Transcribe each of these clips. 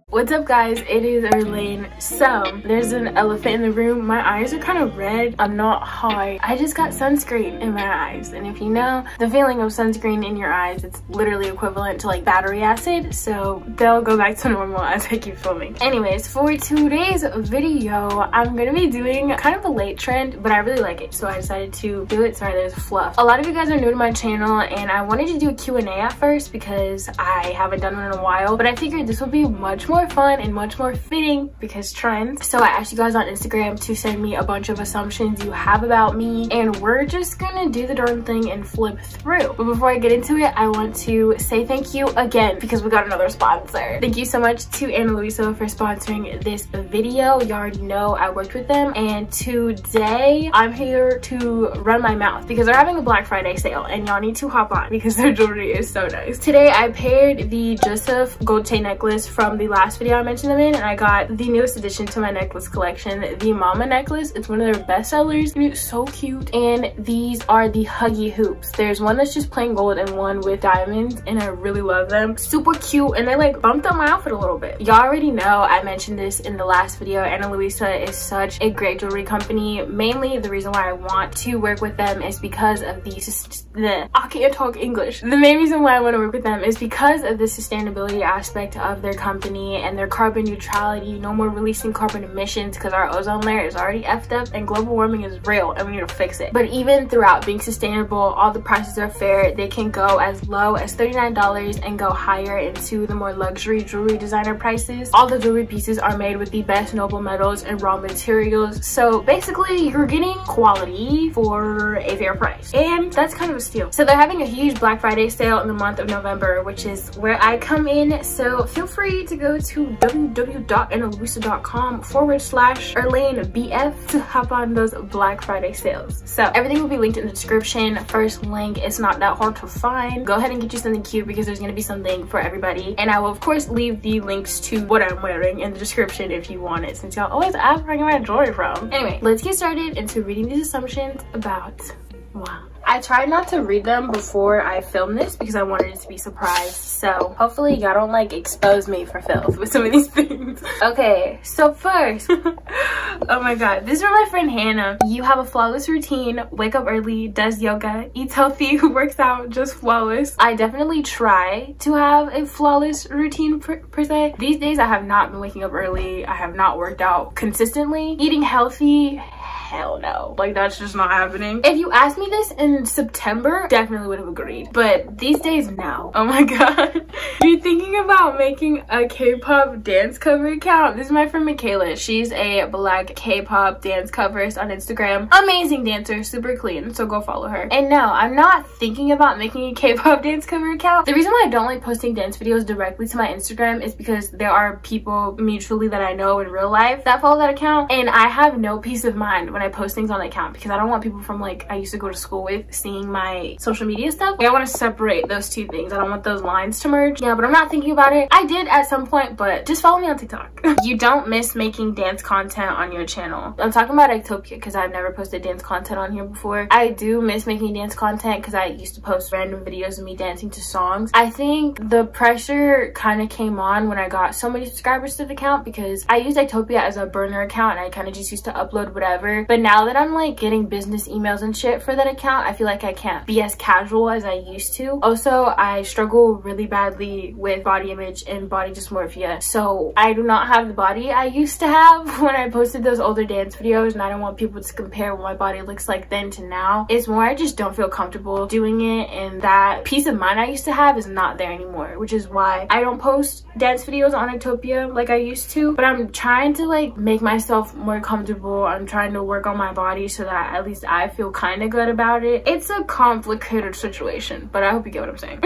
What's up guys, it is Irlane. So there's an elephant in the room. My eyes are kind of red. I'm not high. I just got sunscreen in my eyes, and if you know the feeling of sunscreen in your eyes, it's literally equivalent to like battery acid, so they'll go back to normal as I keep filming. Anyways, for today's video I'm gonna be doing kind of a late trend, but I really like it, so I decided to do it. Sorry, there's fluff. A lot of you guys are new to my channel and I wanted to do a Q&A at first because I haven't done one in a while, but I figured this would be much more fun and much more fitting because trends. So I asked you guys on Instagram to send me a bunch of assumptions you have about me, and we're just gonna do the darn thing and flip through. But before I get into it, I want to say thank you again because we got another sponsor. Thank you so much to Luisa for sponsoring this video. You already know I worked with them, and today I'm here to run my mouth because they're having a Black Friday sale and y'all need to hop on because their jewelry is so nice. Today I paired the Joseph gold chain necklace from the last video I mentioned them in, and I got the newest addition to my necklace collection, the Mama necklace. It's one of their best sellers and it's so cute. And these are the Huggy hoops. There's one that's just plain gold and one with diamonds, and I really love them. Super cute, and they like bumped up my outfit a little bit. Y'all already know I mentioned this in the last video. Luisa is such a great jewelry company. Mainly the reason why I want to work with them is because of I can't talk English. The main reason why I want to work with them is because of the sustainability aspect of their company and their carbon neutrality. No more releasing carbon emissions because our ozone layer is already effed up and global warming is real and we need to fix it. But even throughout being sustainable, all the prices are fair. They can go as low as $39 and go higher into the more luxury jewelry designer prices. All the jewelry pieces are made with the best noble metals and raw materials, so basically you're getting quality for a fair price, and that's kind of a steal. So they're having a huge Black Friday sale in the month of November, which is where I come in, so feel free to go to www.analuisa.com/IrlaneBF to hop on those Black Friday sales. So everything will be linked in the description. First link, it's not that hard to find. Go ahead and get you something cute because there's going to be something for everybody, and I will of course leave the links to what I'm wearing in the description if you want it, since y'all always ask where I get my jewelry from. Anyway, let's get started into reading these assumptions about wow. I tried not to read them before I filmed this because I wanted it to be surprised. So hopefully y'all don't like expose me for filth with some of these things. Okay, so first, oh my god, this is from my friend Hannah. You have a flawless routine, wake up early, does yoga, eats healthy, works out, just flawless. I definitely try to have a flawless routine per se. These days I have not been waking up early. I have not worked out consistently. Eating healthy, hell no, like that's just not happening. If you asked me this in September, definitely would have agreed, but these days, no. Oh my god. You're thinking about making a K-pop dance cover account? This is my friend Michaela. She's a black K-pop dance coverist on Instagram. Amazing dancer, super clean, so go follow her. And no, I'm not thinking about making a K-pop dance cover account. The reason why I don't like posting dance videos directly to my Instagram is because there are people mutually that I know in real life that follow that account, and I have no peace of mind when I post things on the account because I don't want people from like I used to go to school with seeing my social media stuff. Like, I want to separate those two things. I don't want those lines to merge. Yeah, but I'm not thinking about it. I did at some point, but just follow me on TikTok. You don't miss making dance content on your channel. I'm talking about Ectopia because I've never posted dance content on here before. I do miss making dance content because I used to post random videos of me dancing to songs. I think the pressure kind of came on when I got so many subscribers to the account because I used Ectopia as a burner account and I kind of just used to upload whatever. But now that I'm like getting business emails and shit for that account, I feel like I can't be as casual as I used to. Also, I struggle really badly with body image and body dysmorphia, so I do not have the body I used to have when I posted those older dance videos, and I don't want people to compare what my body looks like then to now. It's more I just don't feel comfortable doing it, and that peace of mind I used to have is not there anymore, which is why I don't post dance videos on Ectopia like I used to. But I'm trying to like make myself more comfortable. I'm trying to work on my body so that at least I feel kind of good about it. It's a complicated situation, but I hope you get what I'm saying.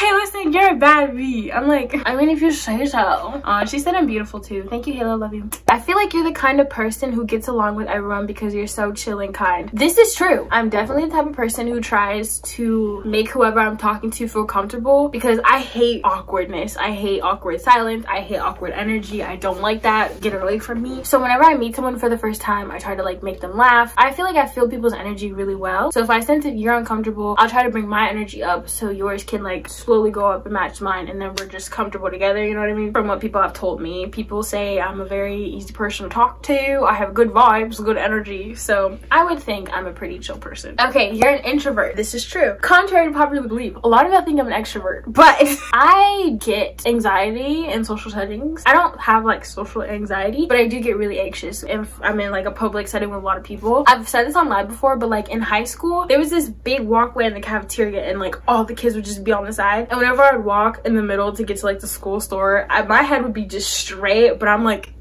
Hayla said you're a bad bee. I'm like, I mean, if you say so. She said I'm beautiful too. Thank you, Hayla, love you. I feel like you're the kind of person who gets along with everyone because you're so chill and kind. This is true. I'm definitely the type of person who tries to make whoever I'm talking to feel comfortable, because I hate awkwardness. I hate awkward silence. I hate awkward energy. I don't like that. Get away from me. So whenever I meet someone for the first time, I try to like make them laugh. I feel like I feel people's energy really well. So if I sense that you're uncomfortable, I'll try to bring my energy up so yours can like slowly go up and match mine, and then we're just comfortable together, you know what I mean? From what people have told me, people say I'm a very easy person to talk to. I have good vibes, good energy. So I would think I'm a pretty chill person. Okay, you're an introvert. This is true. Contrary to popular belief, a lot of y'all think I'm an extrovert, but I get anxiety in social settings. I don't have like social anxiety, but I do get really anxious if I'm in like a public setting with a lot of people. I've said this on live before, but like in high school, there was this big walkway in the cafeteria and like all the kids would just be on the side. And whenever I'd walk in the middle to get to like the school store, my head would be just straight, but I'm like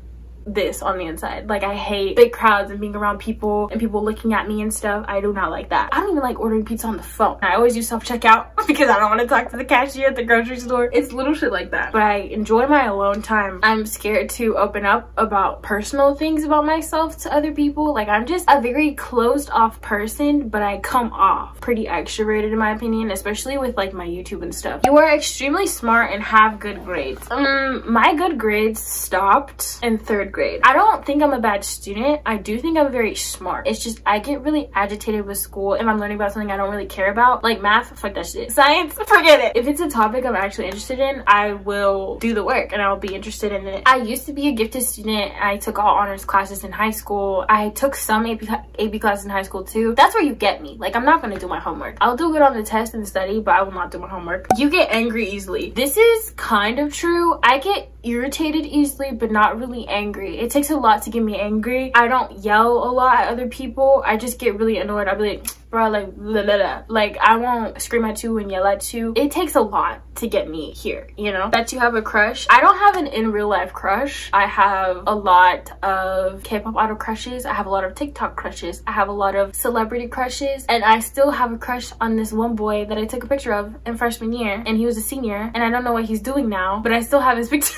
this on the inside. Like, I hate big crowds and being around people and people looking at me and stuff. I do not like that. I don't even like ordering pizza on the phone. I always use self-checkout because I don't want to talk to the cashier at the grocery store. It's little shit like that. But I enjoy my alone time. I'm scared to open up about personal things about myself to other people. Like, I'm just a very closed off person, but I come off pretty extroverted in my opinion, especially with like my YouTube and stuff. You are extremely smart and have good grades. My good grades stopped in 3rd grade. I don't think I'm a bad student. I do think I'm very smart. It's just I get really agitated with school if I'm learning about something I don't really care about. Like math, fuck that shit. Science, forget it. If it's a topic I'm actually interested in, I will do the work and I'll be interested in it. I used to be a gifted student. I took all honors classes in high school. I took some AP classes in high school too. That's where you get me. Like, I'm not gonna do my homework. I'll do good on the test and study, but I will not do my homework. You get angry easily. This is kind of true. I get irritated easily, but not really angry. It takes a lot to get me angry. I don't yell a lot at other people. I just get really annoyed. I'll be like, bro, like, blah, blah, blah. Like, I won't scream at you and yell at you. It takes a lot to get me here, you know? That you have a crush. I don't have an in real life crush. I have a lot of K-pop idol crushes. I have a lot of TikTok crushes. I have a lot of celebrity crushes. And I still have a crush on this one boy that I took a picture of in freshman year. And he was a senior. And I don't know what he's doing now, but I still have his picture.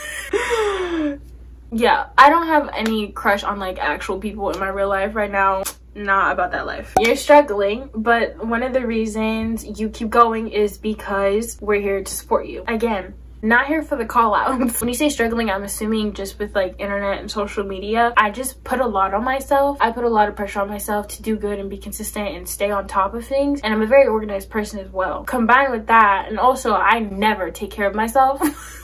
Yeah, I don't have any crush on like actual people in my real life right now. Not about that life. You're struggling, but one of the reasons you keep going is because we're here to support you. Again, not here for the call outs. When you say struggling, I'm assuming just with like internet and social media. I just put a lot on myself. I put a lot of pressure on myself to do good and be consistent and stay on top of things. And I'm a very organized person as well. Combined with that, and also I never take care of myself.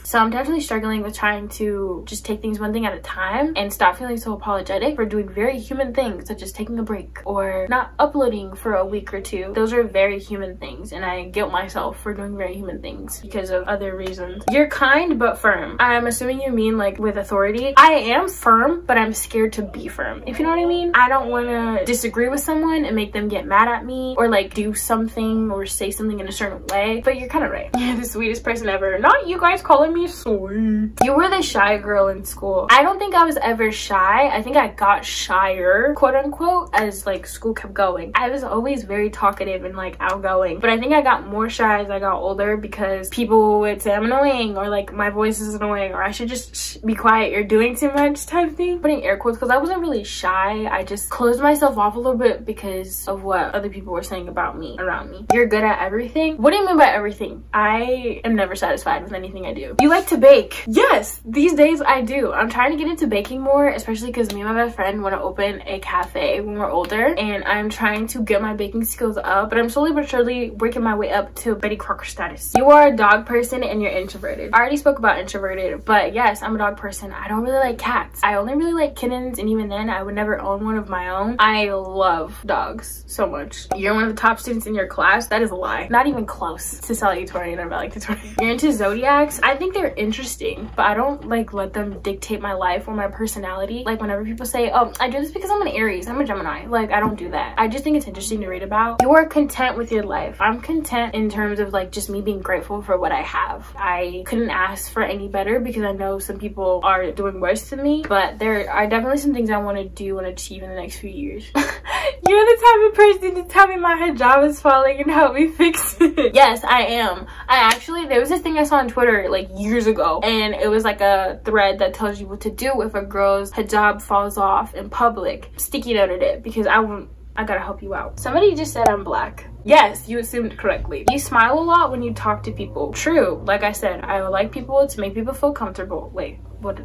So I'm definitely struggling with trying to just take things one thing at a time and stop feeling so apologetic for doing very human things, such as taking a break or not uploading for a week or two. Those are very human things, and I guilt myself for doing very human things because of other reasons. You're kind but firm. I'm assuming you mean like with authority. I am firm, but I'm scared to be firm, if you know what I mean. I don't want to disagree with someone and make them get mad at me or like do something or say something in a certain way. But you're kind of right. You're the sweetest person ever. Not you guys calling me sweet. You were the shy girl in school. I don't think I was ever shy. I think I got shyer, quote unquote, as like school kept going. I was always very talkative and like outgoing, but I think I got more shy as I got older because people would say I'm annoying or like my voice is annoying or I should just be quiet, you're doing too much type thing. Putting air quotes because I wasn't really shy. I just closed myself off a little bit because of what other people were saying about me around me. You're good at everything. What do you mean by everything? I am never satisfied with anything I do. You like to bake. Yes, these days I do. I'm trying to get into baking more, especially because me and my best friend want to open a cafe when we're older, and I'm trying to get my baking skills up, but I'm slowly but surely working my way up to Betty Crocker status. You are a dog person and you're introverted. I already spoke about introverted, but yes, I'm a dog person. I don't really like cats. I only really like kittens, and even then I would never own one of my own. I love dogs so much. You're one of the top students in your class. That is a lie. Not even close to salutatorian or valedictorian. You're into zodiacs. I think they're interesting, but I don't like let them dictate my life or my personality. Like whenever people say, oh, I do this because I'm an Aries, I'm a Gemini, like I don't do that. I just think it's interesting to read about. You are content with your life. I'm content in terms of like just me being grateful for what I have. I couldn't ask for any better because I know some people are doing worse than me, but there are definitely some things I want to do and achieve in the next few years. You're the type of person to tell me my hijab is falling and help me fix it. Yes, I am. There was this thing I saw on Twitter like years ago, and it was like a thread that tells you what to do if a girl's hijab falls off in public. Sticky noted it because I gotta help you out. Somebody just said I'm black. Yes, you assumed correctly. You smile a lot when you talk to people. True. Like I said, I like people to make people feel comfortable. Wait, what?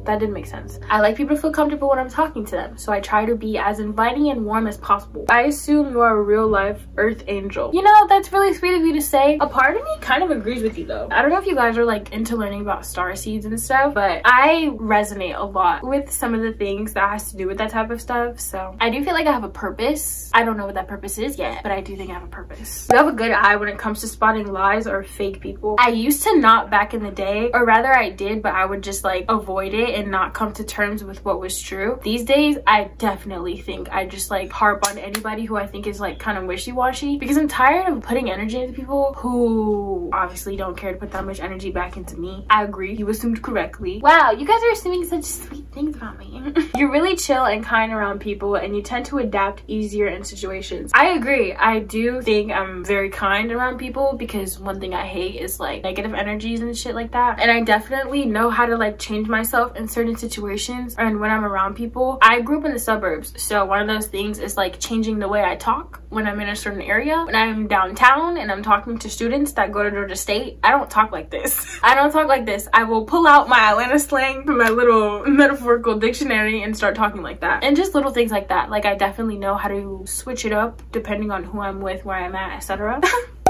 That didn't make sense. I like people to feel comfortable when I'm talking to them, so I try to be as inviting and warm as possible. I assume you are a real life earth angel. You know, that's really sweet of you to say. A part of me kind of agrees with you though. I don't know if you guys are like into learning about star seeds and stuff, but I resonate a lot with some of the things that has to do with that type of stuff. So I do feel like I have a purpose. I don't know what that purpose is yet, but I do think I have a purpose. You have a good eye when it comes to spotting lies or fake people. I used to not back in the day, or rather I did, but I would just like avoid it and not come to terms with what was true. These days I definitely think I just like harp on anybody who I think is like kind of wishy-washy, because I'm tired of putting energy into people who obviously don't care to put that much energy back into me. I agree, you assumed correctly. Wow, you guys are assuming such sweet things about me. You're really chill and kind around people, and you tend to adapt easier in situations. I agree. I do think I'm very kind around people, because one thing I hate is like negative energies and shit like that, and I definitely know how to like change myself in certain situations and when I'm around people. I grew up in the suburbs, so one of those things is like changing the way I talk when I'm in a certain area. When I'm downtown and I'm talking to students that go to Georgia State, I don't talk like this. I don't talk like this. I will pull out my Atlanta slang from my little metaphorical dictionary and start talking like that, and just little things like that. Like I definitely know how to switch it up depending on who I'm with, where I'm at, etc.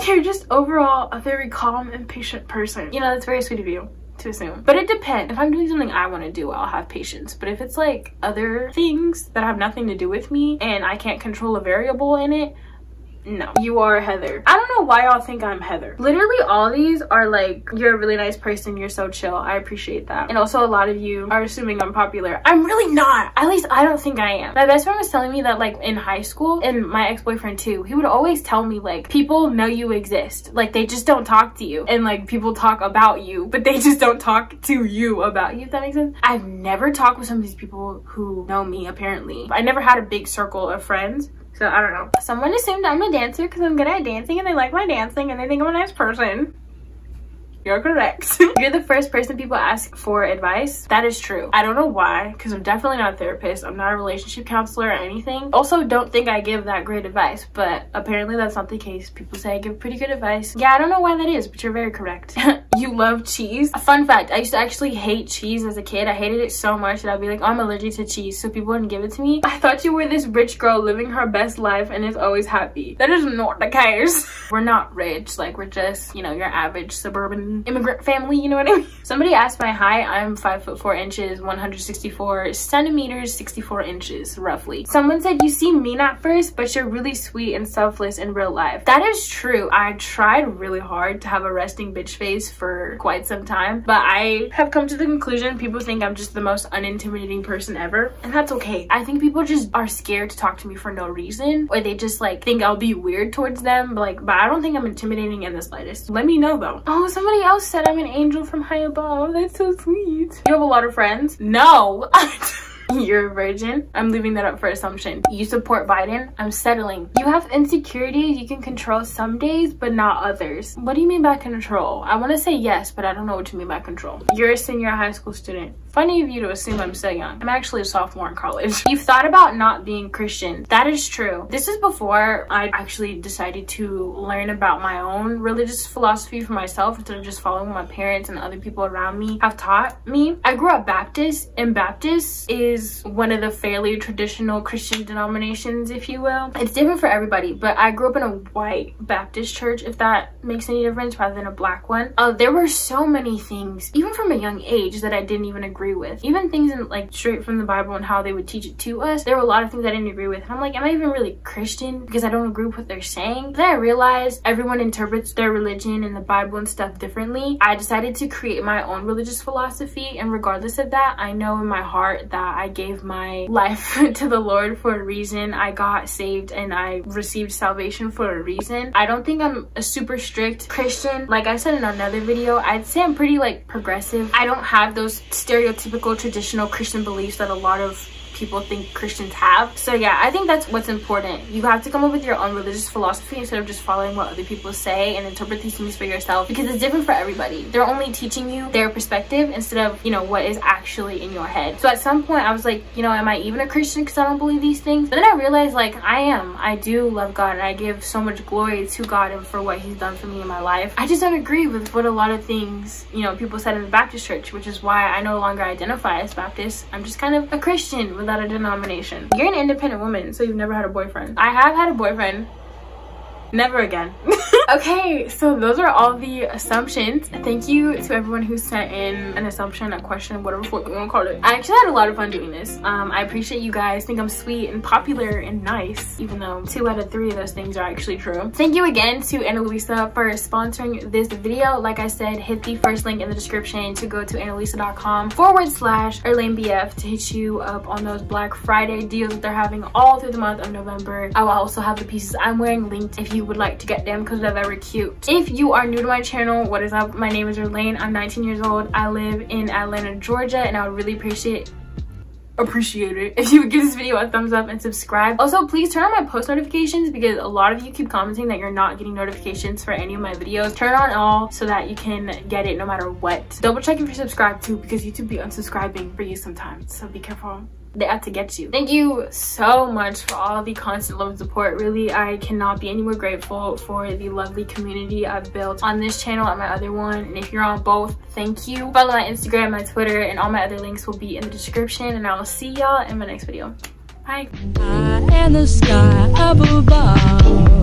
You're just overall a very calm and patient person. You know, that's very sweet of you to assume, but it depends. If I'm doing something I want to do, I'll have patience, but if it's like other things that have nothing to do with me and I can't control a variable in it, no. You are Heather. I don't know why y'all think I'm Heather. Literally all these are like, you're a really nice person, you're so chill, I appreciate that. And also a lot of you are assuming I'm popular. I'm really not. At least I don't think I am. My best friend was telling me that like in high school, and my ex-boyfriend too, he would always tell me like, people know you exist, like they just don't talk to you, and like people talk about you but they just don't talk to you about you, if that makes sense. I've never talked with some of these people who know me apparently. I never had a big circle of friends. So I don't know. Someone assumed I'm a dancer because I'm good at dancing and they like my dancing and they think I'm a nice person. You're correct. You're the first person people ask for advice. That is true. I don't know why, because I'm definitely not a therapist. I'm not a relationship counselor or anything. Also, don't think I give that great advice, but apparently that's not the case. People say I give pretty good advice. Yeah, I don't know why that is, but you're very correct. You love cheese. A fun fact, I used to actually hate cheese as a kid. I hated it so much that I'd be like, oh, I'm allergic to cheese, so people wouldn't give it to me. I thought you were this rich girl living her best life and is always happy. That is not the case. We're not rich. Like, we're just, you know, your average suburban immigrant family, you know what I mean? Somebody asked my height. I'm 5'4" 164 centimeters, 64 inches roughly. Someone said, you seem mean at first, but you're really sweet and selfless in real life. That is true. I tried really hard to have a resting bitch face for quite some time, but I have come to the conclusion people think I'm just the most unintimidating person ever, and that's okay. I think people just are scared to talk to me for no reason, or they just like think I'll be weird towards them, but I don't think I'm intimidating in the slightest. Let me know though. Oh, somebody else said I'm an angel from high above. That's so sweet. You have a lot of friends? No. You're a virgin? I'm leaving that up for assumption. You support Biden? I'm settling. You have insecurities you can control some days, but not others. What do you mean by control? I want to say yes, but I don't know what you mean by control. You're a senior high school student. Funny of you to assume I'm so young. I'm actually a sophomore in college. You've thought about not being Christian. That is true. This is before I actually decided to learn about my own religious philosophy for myself instead of just following what my parents and other people around me have taught me. I grew up Baptist, and Baptist is one of the fairly traditional Christian denominations, if you will. It's different for everybody, but I grew up in a white Baptist church, if that makes any difference, rather than a black one. There were so many things, even from a young age, that I didn't even agree with. Even things in like straight from the Bible and how they would teach it to us. There were a lot of things I didn't agree with. And I'm like, am I even really Christian? Because I don't agree with what they're saying. Then I realized everyone interprets their religion and the Bible and stuff differently. I decided to create my own religious philosophy, and regardless of that, I know in my heart that I gave my life to the Lord for a reason. I got saved and I received salvation for a reason. I don't think I'm a super strict Christian. Like I said in another video, I'd say I'm pretty like progressive. I don't have those stereotypical traditional Christian beliefs that a lot of people think Christians have. So yeah, I think that's what's important. You have to come up with your own religious philosophy instead of just following what other people say, and interpret these things for yourself, because it's different for everybody. They're only teaching you their perspective instead of, you know, what is actually in your head. So at some point I was like, you know, am I even a Christian because I don't believe these things? But then I realized, like, I do love God, and I give so much glory to God and for what he's done for me in my life. I just don't agree with what a lot of things, you know, people said in the Baptist church, which is why I no longer identify as Baptist. I'm just kind of a Christian without a denomination. You're an independent woman, so you've never had a boyfriend. I have had a boyfriend. Never again. Okay, so those are all the assumptions. Thank you to everyone who sent in an assumption, a question, whatever you want to call it. I actually had a lot of fun doing this. I appreciate you guys think I'm sweet and popular and nice, even though 2 out of 3 of those things are actually true. Thank you again to Luisa for sponsoring this video. Like I said, hit the first link in the description to go to analisa.com/irlanebf to hit you up on those Black Friday deals that they're having all through the month of November. I will also have the pieces I'm wearing linked if you would like to get them, because they're very cute. If you are new to my channel, what is up? My name is Irlane. I'm 19 years old. I live in Atlanta, Georgia, and I would really appreciate it if you would give this video a thumbs up and subscribe. Also, please turn on my post notifications, because a lot of you keep commenting that you're not getting notifications for any of my videos. Turn on all so that you can get it no matter what. Double check if you're subscribed too, because YouTube be unsubscribing for you sometimes, so be careful. They have to get you. Thank you so much for all the constant love and support. Really, I cannot be any more grateful for the lovely community I've built on this channel and my other one. And if you're on both, thank you. Follow my Instagram, my Twitter, and all my other links will be in the description. And I will see y'all in my next video. Bye. In the sky above.